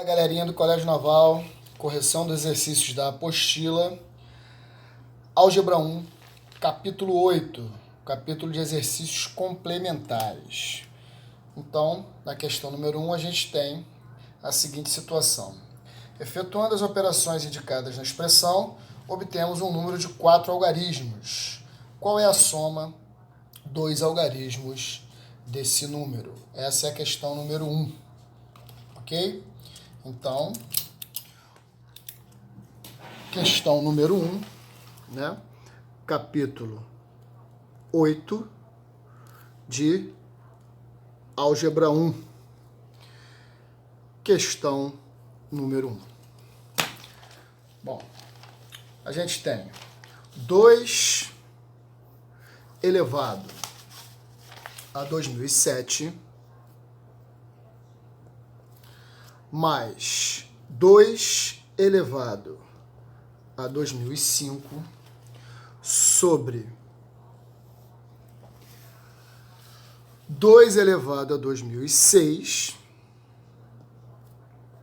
Fala galerinha do Colégio Naval, correção dos exercícios da apostila, Álgebra 1, capítulo 8, capítulo de exercícios complementares. Então, na questão número 1, a gente tem a seguinte situação. Efetuando as operações indicadas na expressão, obtemos um número de 4 algarismos. Qual é a soma dos algarismos desse número? Essa é a questão número 1, ok? Então, questão número 1, né? Capítulo 8 de Álgebra 1. Questão número 1. Bom, a gente tem 2 elevado a 2007 mais 2 elevado a 2005 sobre 2 elevado a 2006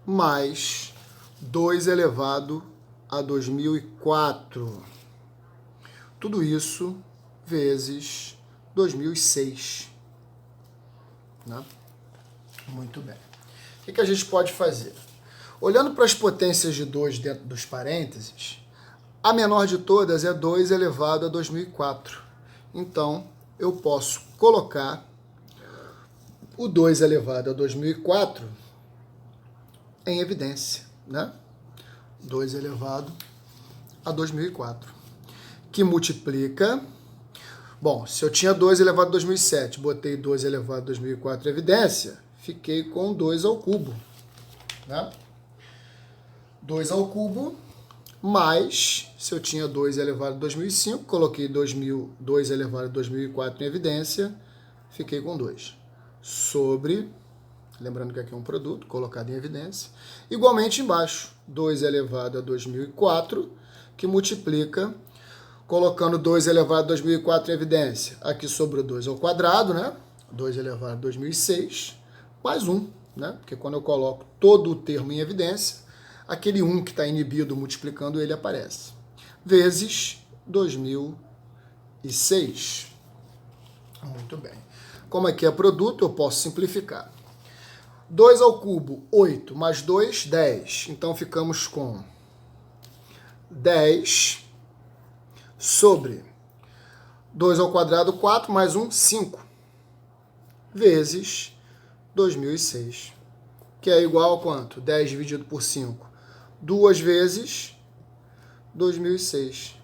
mais 2 elevado a 2004. Tudo isso vezes 2006. Né? Muito bem. O que a gente pode fazer? Olhando para as potências de 2 dentro dos parênteses, a menor de todas é 2 elevado a 2004. Então, eu posso colocar o 2 elevado a 2004 em evidência, né? 2 elevado a 2004, que multiplica... Bom, se eu tinha 2 elevado a 2007, botei 2 elevado a 2004 em evidência, fiquei com 2 ao cubo, né? 2 ao cubo, mais, se eu tinha 2 elevado a 2005, coloquei 2 elevado a 2004 em evidência, fiquei com 2. Sobre, lembrando que aqui é um produto, colocado em evidência, igualmente embaixo, 2 elevado a 2004, que multiplica, colocando 2 elevado a 2004 em evidência, aqui sobrou 2 ao quadrado, né? 2 elevado a 2006, mais 1, né? Porque quando eu coloco todo o termo em evidência, aquele 1 que está inibido multiplicando ele aparece. Vezes 2006. Muito bem. Como aqui é produto, eu posso simplificar. 2 ao cubo, 8, mais 2, 10. Então, ficamos com 10 sobre 2 ao quadrado, 4, mais 1, 5. Vezes 2006. Que é igual a quanto? 10 dividido por 5. 2 vezes 2006.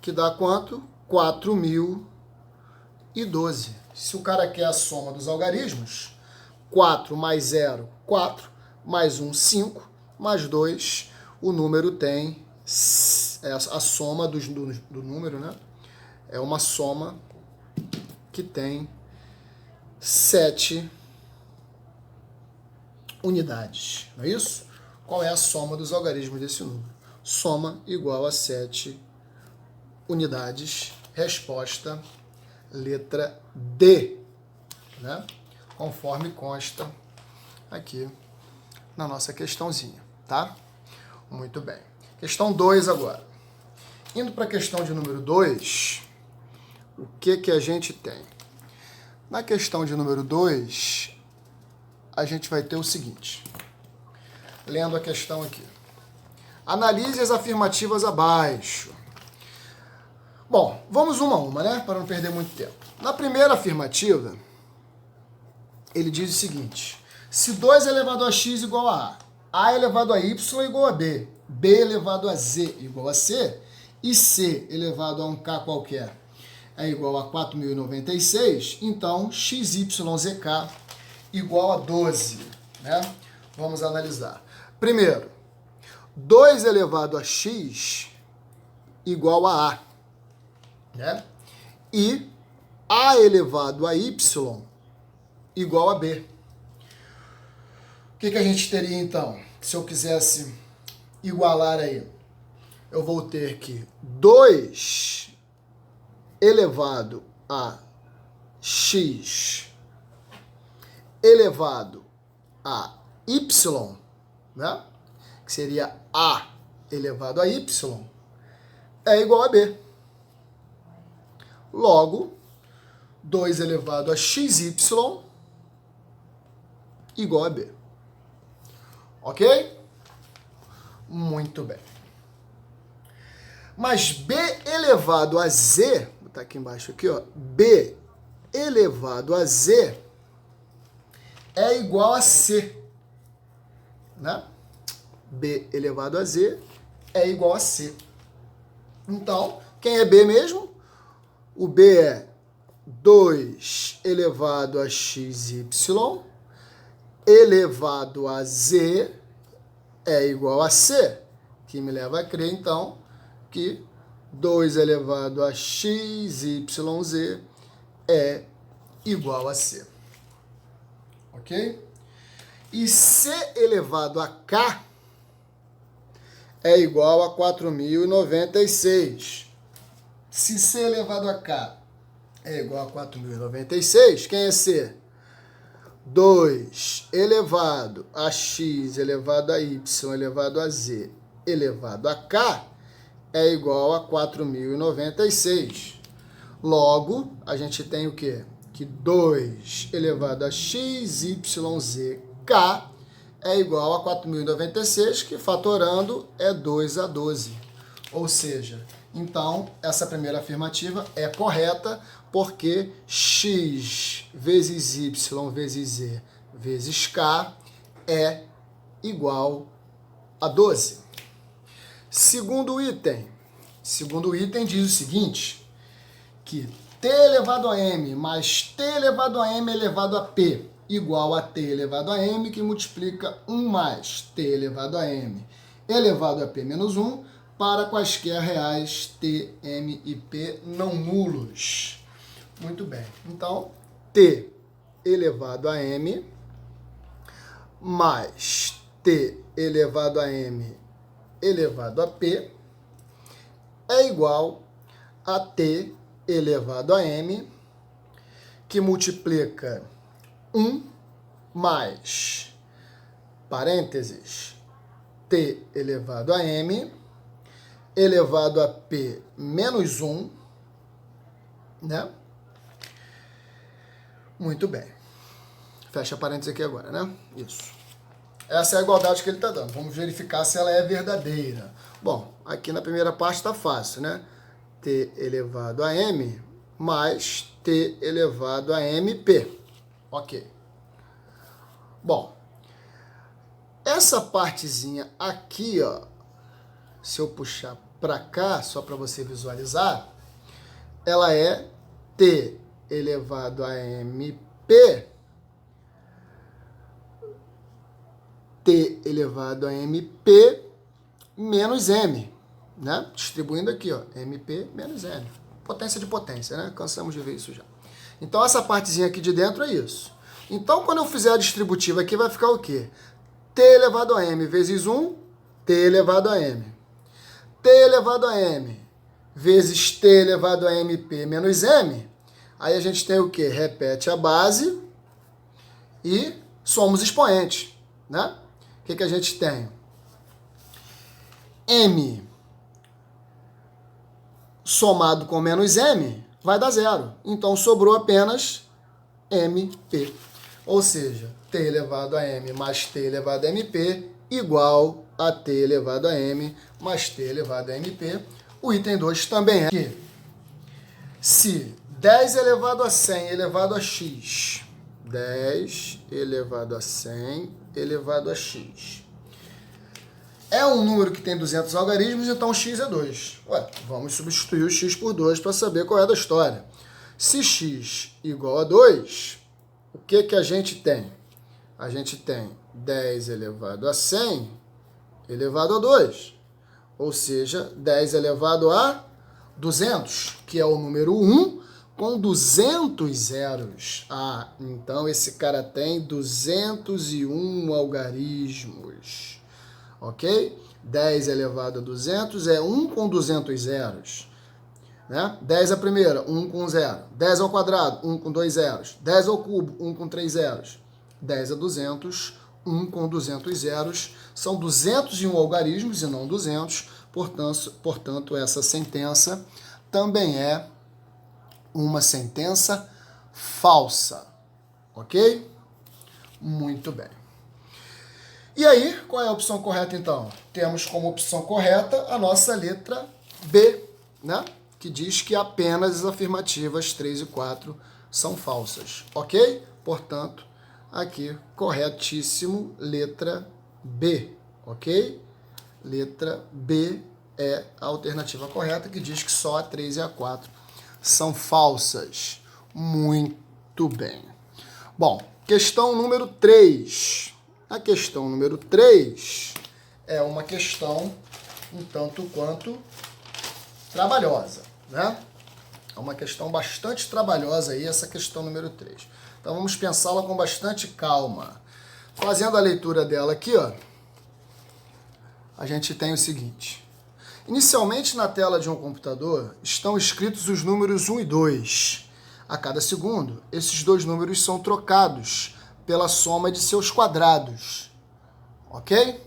Que dá quanto? 4.012. Se o cara quer a soma dos algarismos, 4 mais 0, 4, mais 1, 5, mais 2, o número tem, a soma do número, né? É uma soma que tem 7 unidades, não é isso? Qual é a soma dos algarismos desse número? Soma igual a 7 unidades. Resposta, letra D, né? Conforme consta aqui na nossa questãozinha, tá? Muito bem. Questão 2 agora. Indo para a questão de número 2, o que a gente tem? Na questão de número 2, a gente vai ter o seguinte. Lendo a questão aqui. Analise as afirmativas abaixo. Bom, vamos uma a uma, né? Para não perder muito tempo. Na primeira afirmativa, ele diz o seguinte. Se 2 elevado a x igual a A elevado a y igual a B, B elevado a Z igual a C, e C elevado a um K qualquer é igual a 4.096, então XYZK igual a 12, né? Vamos analisar. Primeiro, 2 elevado a x igual a A, né? E A elevado a y igual a B. O que a gente teria então? Se eu quisesse igualar aí, eu vou ter que 2 elevado a x elevado a y né? Que seria A elevado a Y, é igual a B. Logo, 2 elevado a XY igual a B. Ok? Muito bem. Mas B elevado a Z, vou botar aqui embaixo aqui, ó, B elevado a Z é igual a C, né? B elevado a Z é igual a C. Então, quem é B mesmo? O B é 2 elevado a XY elevado a Z é igual a C, que me leva a crer, então, que 2 elevado a XYZ é igual a C. Ok? E C elevado a K é igual a 4.096. Se C elevado a K é igual a 4.096, quem é C? 2 elevado a X elevado a Y elevado a Z elevado a K é igual a 4.096. Logo, a gente tem o quê? Que 2 elevado a XYZK é igual a 4.096, que fatorando é 2 a 12. Ou seja, então, essa primeira afirmativa é correta, porque x vezes y vezes z vezes k é igual a 12. Segundo item diz o seguinte, que t elevado a m mais t elevado a m elevado a p igual a t elevado a m, que multiplica 1 mais t elevado a m elevado a p menos 1 para quaisquer reais t, m e p não nulos. Muito bem. Então, t elevado a m mais t elevado a m elevado a p é igual a t elevado a m, que multiplica 1 mais, parênteses, t elevado a m elevado a p menos 1, né? Muito bem. Fecha parênteses aqui agora, né? Isso. Essa é a igualdade que ele está dando. Vamos verificar se ela é verdadeira. Bom, aqui na primeira parte está fácil, né? T elevado a m mais t elevado a mp. Ok. Bom, essa partezinha aqui, ó, se eu puxar para cá, só para você visualizar, ela é t elevado a mp, t elevado a mp menos m, né? Distribuindo aqui, ó, mp menos m. Potência de potência, né? Cansamos de ver isso já. Então, essa partezinha aqui de dentro é isso. Então, quando eu fizer a distributiva aqui, vai ficar o quê? T elevado a m vezes 1, t elevado a m. T elevado a m vezes t elevado a mp menos m. Aí a gente tem o quê? Repete a base e somos expoentes, né? O que a gente tem? M somado com menos m vai dar zero. Então, sobrou apenas mp. Ou seja, t elevado a m mais t elevado a mp igual a t elevado a m mais t elevado a mp. O item 2 também é que se 10 elevado a 100 elevado a x, 10 elevado a 100 elevado a x, é um número que tem 200 algarismos, então x é 2. Ué, vamos substituir o x por 2 para saber qual é da história. Se x igual a 2, o que a gente tem? A gente tem 10 elevado a 100 elevado a 2. Ou seja, 10 elevado a 200, que é o número 1 com 200 zeros. Ah, então esse cara tem 201 algarismos. Ok? 10 elevado a 200 é 1 com 200 zeros. Né? 10 a primeira, 1 com 0. 10 ao quadrado, 1 com 2 zeros. 10 ao cubo, 1 com 3 zeros. 10 a 200, 1 com 200 zeros. São 201 algarismos e não 200. Portanto, essa sentença também é uma sentença falsa. Ok? Muito bem. E aí, qual é a opção correta, então? Temos como opção correta a nossa letra B, né? Que diz que apenas as afirmativas 3 e 4 são falsas, ok? Portanto, aqui, corretíssimo, letra B, ok? Letra B é a alternativa correta, que diz que só a 3 e a 4 são falsas. Muito bem. Bom, questão número 3. A questão número 3 é uma questão um tanto quanto trabalhosa, né? É uma questão bastante trabalhosa aí, essa questão número 3. Então vamos pensá-la com bastante calma. Fazendo a leitura dela aqui, ó, a gente tem o seguinte. Inicialmente na tela de um computador estão escritos os números 1 e 2. A cada segundo, esses dois números são trocados pela soma de seus quadrados, ok?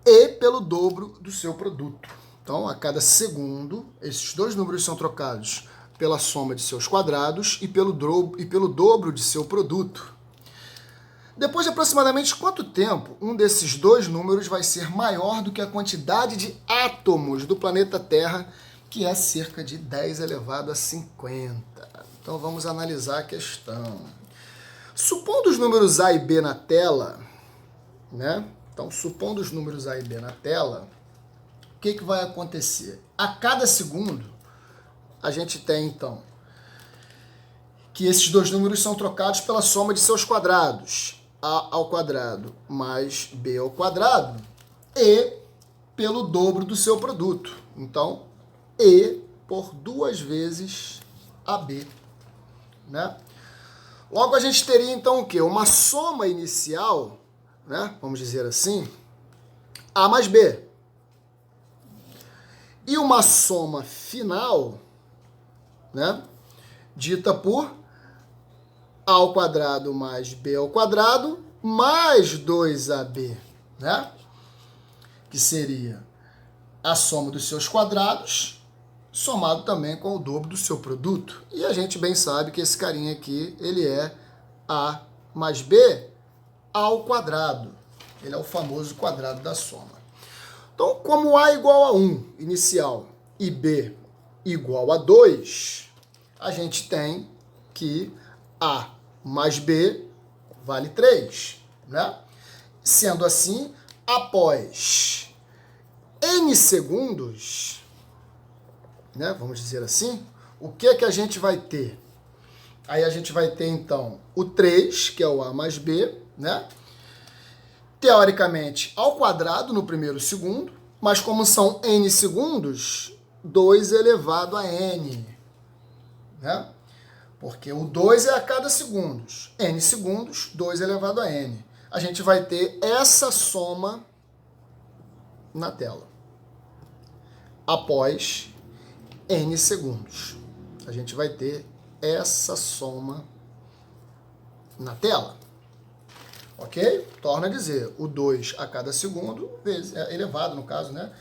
E pelo dobro do seu produto. Então, a cada segundo, esses dois números são trocados pela soma de seus quadrados e pelo dobro de seu produto. Depois de aproximadamente quanto tempo um desses dois números vai ser maior do que a quantidade de átomos do planeta Terra, que é cerca de 10 elevado a 50. Então vamos analisar a questão. Supondo os números A e B na tela, né? Então, supondo os números A e B na tela, o que vai acontecer? A cada segundo, a gente tem, então, que esses dois números são trocados pela soma de seus quadrados. A ao quadrado mais B ao quadrado e pelo dobro do seu produto. Então, E por 2 vezes AB, né? Logo, a gente teria, então, o quê? Uma soma inicial, né? Vamos dizer assim, A mais B. E uma soma final, né? Dita por A ao quadrado mais B ao quadrado mais 2AB, né? Que seria a soma dos seus quadrados somado também com o dobro do seu produto. E a gente bem sabe que esse carinha aqui, ele é A mais B ao quadrado. Ele é o famoso quadrado da soma. Então, como A igual a 1 inicial e B igual a 2, a gente tem que A mais B vale 3, né? Sendo assim, após N segundos, né, vamos dizer assim, o que a gente vai ter? Aí a gente vai ter, então, o 3, que é o A mais B, né? Teoricamente, ao quadrado no primeiro segundo, mas como são N segundos, 2 elevado a N, né? Porque o 2 é a cada segundo. N segundos, 2 elevado a N. A gente vai ter essa soma na tela. Após N segundos. A gente vai ter essa soma na tela. Ok? Torna a dizer, o 2 a cada segundo, vezes, elevado no caso, né?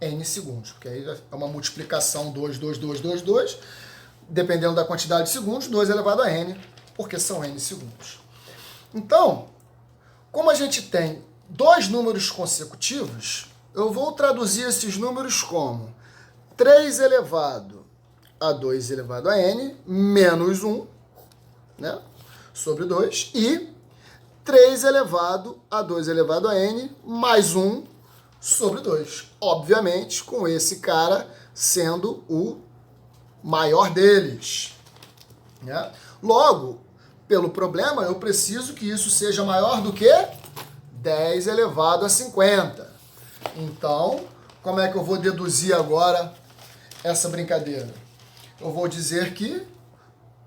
N segundos. Porque aí é uma multiplicação 2, 2, 2, 2, 2. Dependendo da quantidade de segundos, 2 elevado a N, porque são N segundos. Então, como a gente tem dois números consecutivos, eu vou traduzir esses números como 3 elevado a 2 elevado a N menos 1, né, sobre 2, e 3 elevado a 2 elevado a N mais 1 sobre 2. Obviamente, com esse cara sendo o maior deles, né? Logo, pelo problema, eu preciso que isso seja maior do que 10 elevado a 50. Então, como é que eu vou deduzir agora essa brincadeira? Eu vou dizer que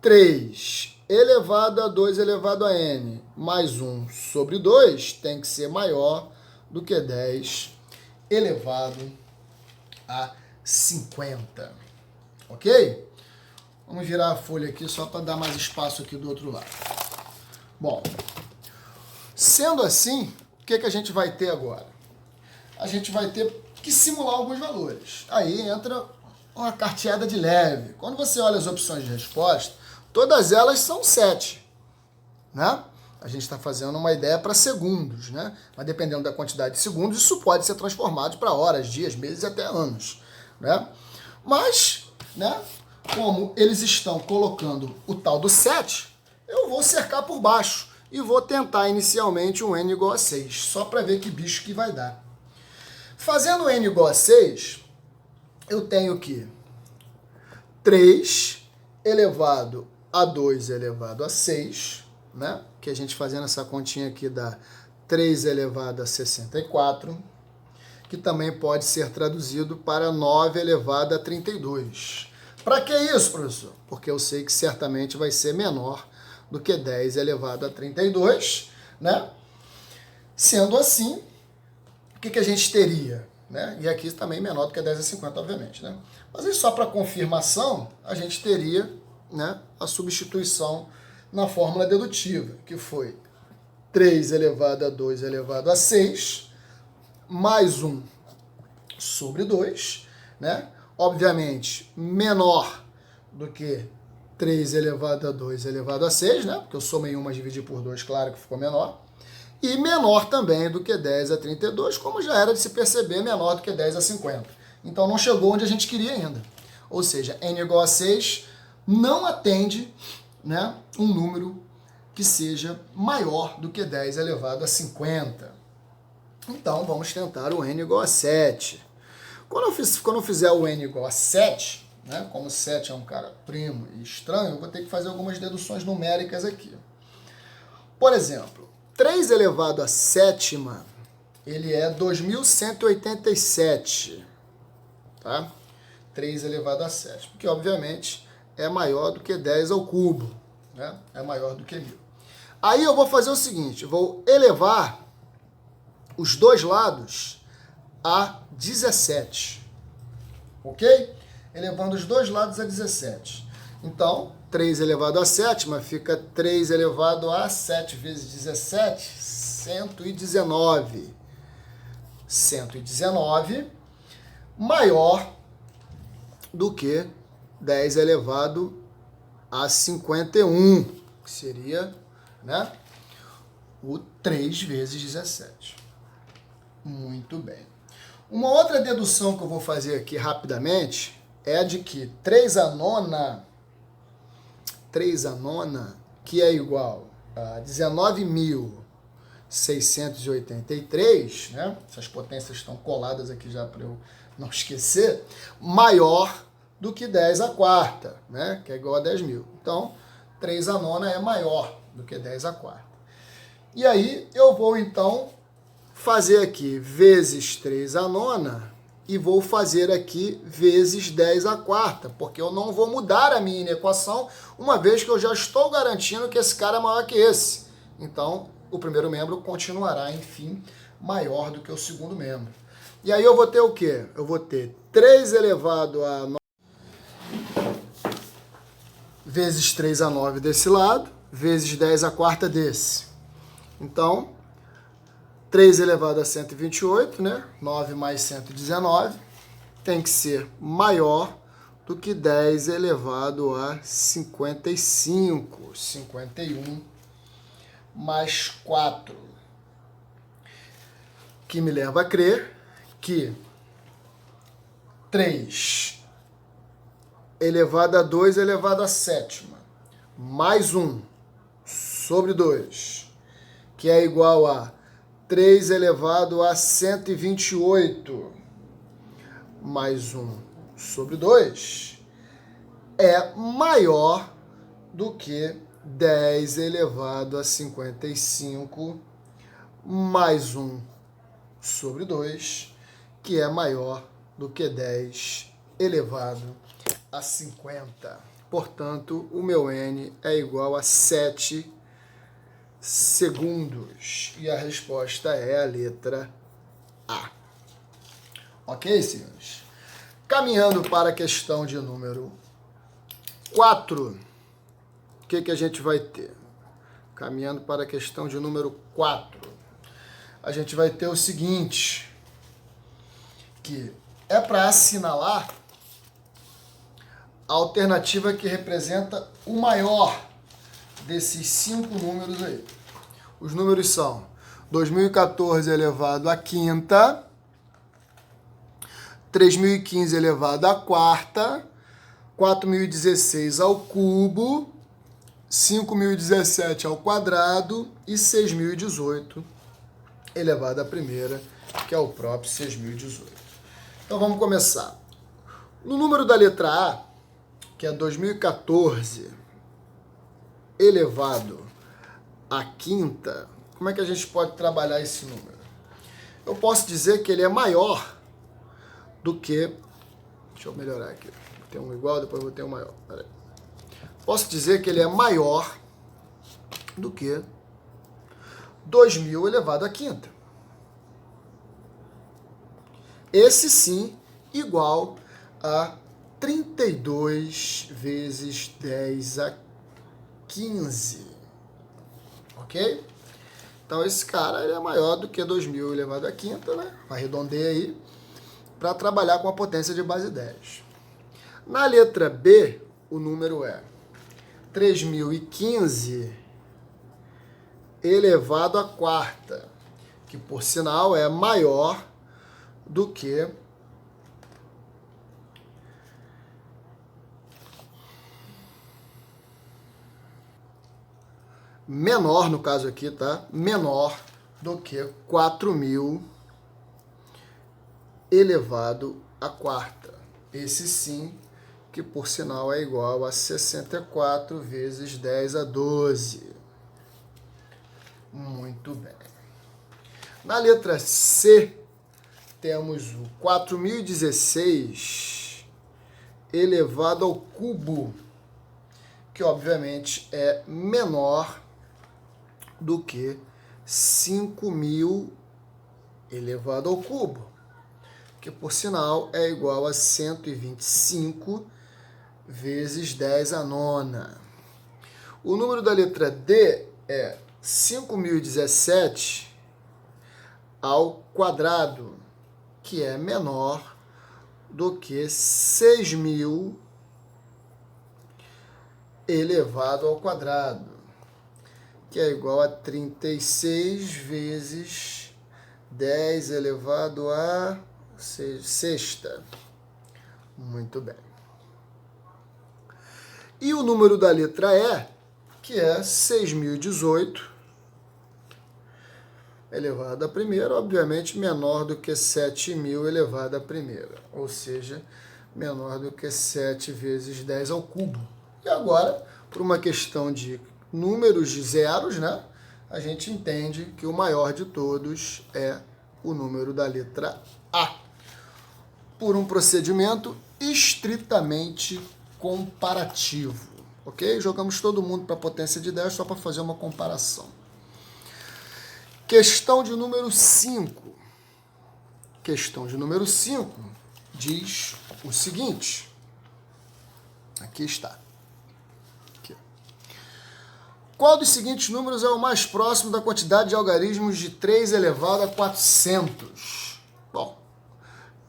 3 elevado a 2 elevado a N mais 1 sobre 2 tem que ser maior do que 10 elevado a 50. Ok? Vamos virar a folha aqui só para dar mais espaço aqui do outro lado. Bom, sendo assim, o que a gente vai ter agora? A gente vai ter que simular alguns valores. Aí entra uma carteada de leve. Quando você olha as opções de resposta, todas elas são 7, né? A gente está fazendo uma ideia para segundos, né? Mas dependendo da quantidade de segundos, isso pode ser transformado para horas, dias, meses e até anos, né? Mas, né, como eles estão colocando o tal do 7, eu vou cercar por baixo e vou tentar inicialmente um n igual a 6, só para ver que bicho que vai dar. Fazendo n igual a 6, eu tenho que 3 elevado a 2 elevado a 6, né? Que a gente fazendo essa continha aqui dá 3 elevado a 64, que também pode ser traduzido para 9 elevado a 32. Para que isso, professor? Porque eu sei que certamente vai ser menor do que 10 elevado a 32, né? Sendo assim, o que a gente teria? Né? E aqui também menor do que 10 a 50, obviamente. Né? Mas aí só para confirmação, a gente teria, né, a substituição na fórmula dedutiva, que foi 3 elevado a 2 elevado a 6, mais 1 sobre 2, né? Obviamente, menor do que 3 elevado a 2 elevado a 6, né? Porque eu somei 1, mas dividi por 2, claro que ficou menor. E menor também do que 10 a 32, como já era de se perceber, menor do que 10 a 50. Então não chegou onde a gente queria ainda. Ou seja, n igual a 6 não atende, né, um número que seja maior do que 10 elevado a 50. Então vamos tentar o n igual a 7. Quando eu fizer o n igual a 7, né, como 7 é um cara primo e estranho, eu vou ter que fazer algumas deduções numéricas aqui. Por exemplo, 3 elevado a sétima, ele é 2.187, tá? 3 elevado a 7, porque obviamente é maior do que 10 ao cubo, né? É maior do que 1.000. Aí eu vou fazer o seguinte, vou elevar os dois lados a 17, ok? Elevando os dois lados a 17. Então, 3 elevado a sétima fica 3 elevado a 7 vezes 17, 119. 119 maior do que 10 elevado a 51, que seria, né, o 3 vezes 17. Muito bem. Uma outra dedução que eu vou fazer aqui rapidamente é a de que 3 a nona, que é igual a 19.683, né? Essas potências estão coladas aqui já para eu não esquecer, maior do que 10 a quarta, né? Que é igual a 10.000. Então, 3 a nona é maior do que 10 a quarta. E aí, eu vou, então, fazer aqui vezes 3 a nona e vou fazer aqui vezes 10 a quarta, porque eu não vou mudar a minha equação, uma vez que eu já estou garantindo que esse cara é maior que esse. Então, o primeiro membro continuará, enfim, maior do que o segundo membro. E aí eu vou ter o quê? Eu vou ter 3 elevado a 9 vezes 3 a 9 desse lado, vezes 10 a quarta desse. Então, 3 elevado a 128, né? 9 mais 119, tem que ser maior do que 10 elevado a 55. 51 mais 4. Que me leva a crer que 3 elevado a 2 elevado a sétima, mais 1 sobre 2, que é igual a 3 elevado a 128, mais 1 sobre 2, é maior do que 10 elevado a 55, mais 1 sobre 2, que é maior do que 10 elevado a 50. Portanto, o meu n é igual a 7 segundos. E a resposta é a letra A. Ok, senhores? Caminhando para a questão de número 4, o que a gente vai ter? caminhando para a questão de número 4. A gente vai ter o seguinte, que é para assinalar a alternativa que representa o maior desses 5 números aí. Os números são 2014 elevado à quinta, 3015 elevado à quarta, 4016 ao cubo, 5017 ao quadrado e 6018 elevado à primeira, que é o próprio 6018. Então vamos começar. No número da letra A, que é 2014 elevado à quinta, como é que a gente pode trabalhar esse número? Eu posso dizer que ele é maior do que... Deixa eu melhorar aqui. Tem um igual, depois vou ter um maior. Peraí. Posso dizer que ele é maior do que 2000 elevado à quinta. Esse sim igual a 32 vezes 10 a 15. Ok? Então esse cara ele é maior do que 2000 elevado à quinta, né? Arredondei aí, para trabalhar com a potência de base 10. Na letra B, o número é 3015 elevado à quarta, que por sinal é maior do que menor, no caso aqui, tá? Menor do que 4000 elevado à quarta. Esse sim, que por sinal é igual a 64 vezes 10 a 12. Muito bem. Na letra C, temos o 4016 elevado ao cubo, que obviamente é menor do que 5000 elevado ao cubo, que por sinal é igual a 125 vezes 10 a nona. O número da letra D é 5017 ao quadrado, que é menor do que 6000 elevado ao quadrado, que é igual a 36 vezes 10 elevado a sexta. Muito bem. E o número da letra E, que é 6018 elevado à primeira, obviamente menor do que 7000 elevado à primeira, ou seja, menor do que 7 vezes 10 ao cubo. E agora, por uma questão de números de zeros, né, a gente entende que o maior de todos é o número da letra A, por um procedimento estritamente comparativo, ok? Jogamos todo mundo para a potência de 10 só para fazer uma comparação. Questão de número 5. Questão de número 5 diz o seguinte. Aqui está. Aqui. Qual dos seguintes números é o mais próximo da quantidade de algarismos de 3 elevado a 400? Bom,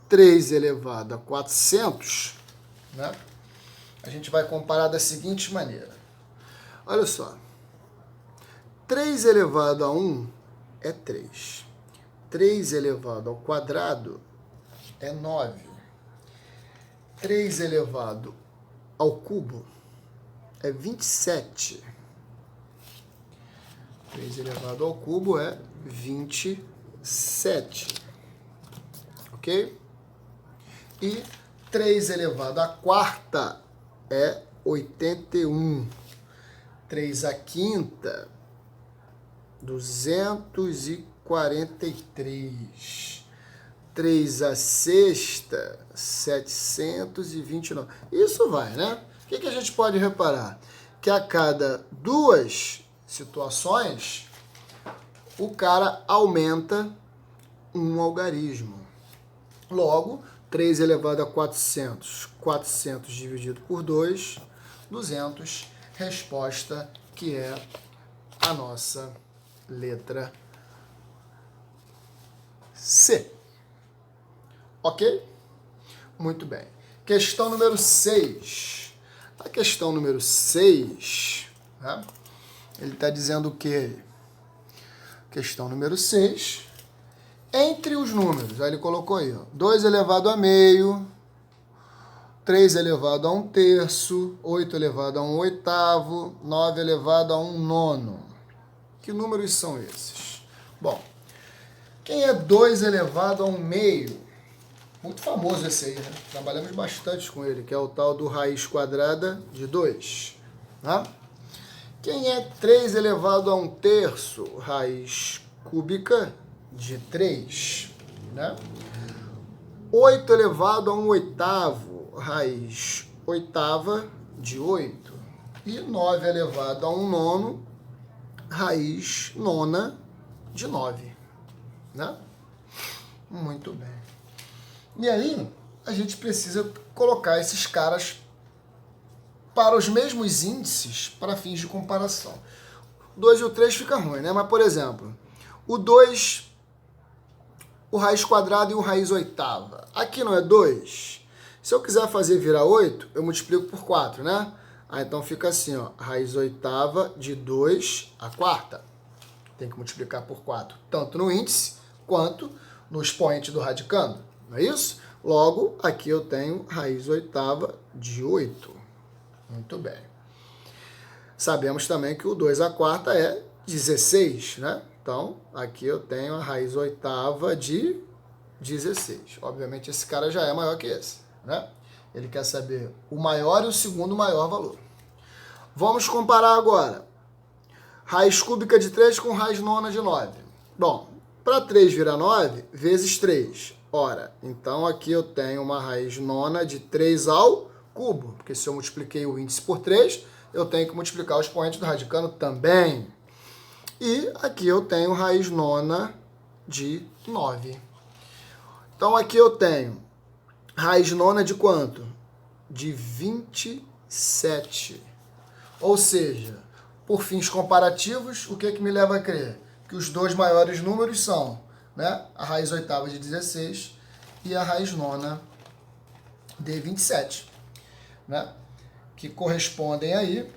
3 elevado a 400, né? A gente vai comparar da seguinte maneira. Olha só. 3 elevado a 1 é 3. 3 elevado ao quadrado é 9. 3 elevado ao cubo é 27. 3 elevado ao cubo é 27. Ok? E 3 elevado à quarta é 81. 3 à quinta, 243. 3 à sexta, 729. Isso vai, né? O que a gente pode reparar? Que a cada 2 situações, o cara aumenta um algarismo. Logo, 3 elevado a 400. 400 dividido por 2, 200. Resposta que é a nossa letra C. Ok? Muito bem. Questão número 6. A questão número 6, né? Ele está dizendo o quê? Questão número 6. Entre os números, aí ele colocou aí, ó, 2 elevado a meio, 3 elevado a 1/3, 8 elevado a 1/8, 9 elevado a 1/9. Que números são esses? Bom, quem é 2 elevado a 1/2? Muito famoso esse aí, né? Trabalhamos bastante com ele, que é o tal do raiz quadrada de 2. Né? Quem é 3 elevado a 1/3? Raiz cúbica de 3. Né? 8 elevado a 1/8, raiz oitava de 8. E 9 elevado a 1/9, raiz nona de 9. Né? Muito bem. E aí, a gente precisa colocar esses caras para os mesmos índices para fins de comparação. O 2 e o 3 fica ruim, né? Mas, por exemplo, o 2, o raiz quadrada e o raiz oitava. Aqui não é 2? Se eu quiser fazer virar 8, eu multiplico por 4, né? Ah, então fica assim, ó, raiz oitava de 2 à quarta. Tem que multiplicar por 4, tanto no índice quanto no expoente do radicando. Não é isso? Logo, aqui eu tenho raiz oitava de 8. Muito bem. Sabemos também que o 2 à quarta é 16, né? Então, aqui eu tenho a raiz oitava de 16. Obviamente, esse cara já é maior que esse, né? Ele quer saber o maior e o segundo maior valor. Vamos comparar agora. Raiz cúbica de 3 com raiz nona de 9. Bom, para 3 virar 9, vezes 3. Ora, então aqui eu tenho uma raiz nona de 3 ao cubo. Porque se eu multipliquei o índice por 3, eu tenho que multiplicar o expoente do radicando também. E aqui eu tenho raiz nona de 9. Então aqui eu tenho raiz nona de quanto? De 27. Ou seja, por fins comparativos, o que me leva a crer? Que os dois maiores números são, né, a raiz oitava de 16 e a raiz nona de 27. Né, que correspondem aí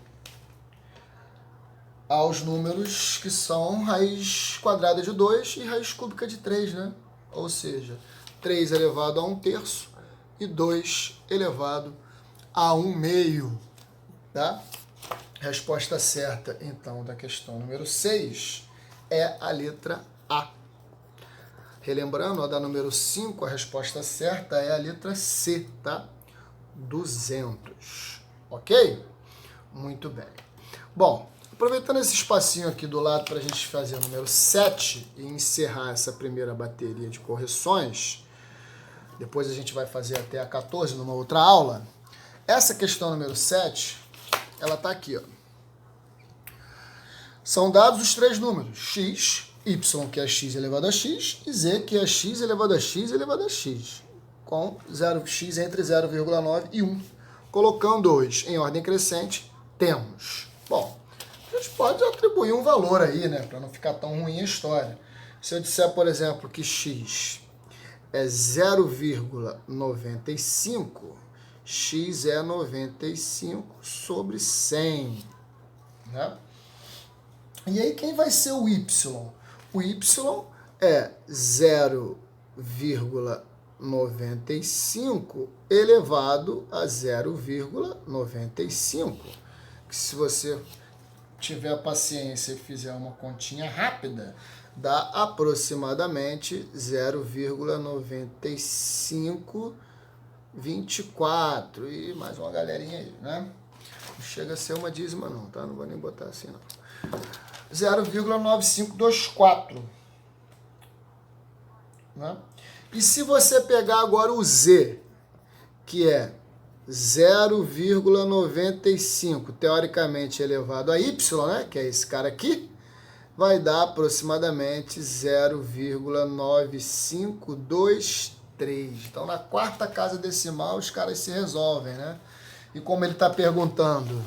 aos números que são raiz quadrada de 2 e raiz cúbica de 3, né? Ou seja, 3 elevado a 1/3 e 2 elevado a 1/2. Tá? Resposta certa, então, da questão número 6 é a letra A. Relembrando, a da número 5, a resposta certa é a letra C, tá? 200. Ok? Muito bem. Bom, aproveitando esse espacinho aqui do lado para a gente fazer o número 7 e encerrar essa primeira bateria de correções, depois a gente vai fazer até a 14 numa outra aula. Essa questão número 7, ela está aqui, ó. São dados os três números, x, y, que é x elevado a x, e z, que é x elevado a x elevado a x, com x entre 0,9 e 1. Colocando-os em ordem crescente, temos. Bom, a gente pode atribuir um valor aí, né, para não ficar tão ruim a história. Se eu disser, por exemplo, que x é 0,95, x é 95 sobre 100, né? E aí, quem vai ser o y? O y é 0,95 elevado a 0,95. Que se você tiver paciência e fizer uma continha rápida, dá aproximadamente 0,9524. E mais uma galerinha aí, né? Não chega a ser uma dízima não, tá? Não vou nem botar assim não. 0,9524. Né? E se você pegar agora o z, que é 0,95, teoricamente elevado a y, né, que é esse cara aqui, vai dar aproximadamente 0,9523. Então, na quarta casa decimal, os caras se resolvem, né? E como ele está perguntando,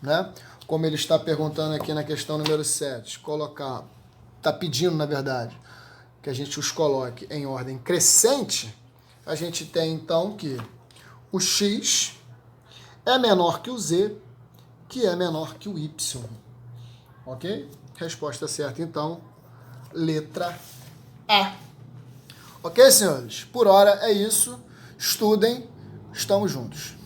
né? como ele está perguntando aqui na questão número 7, colocar, está pedindo, na verdade, que a gente os coloque em ordem crescente, a gente tem, então, que o x é menor que o z, que é menor que o y. Ok? Resposta certa, então, letra A. Ok, senhores? Por hora é isso. Estudem. Estamos juntos.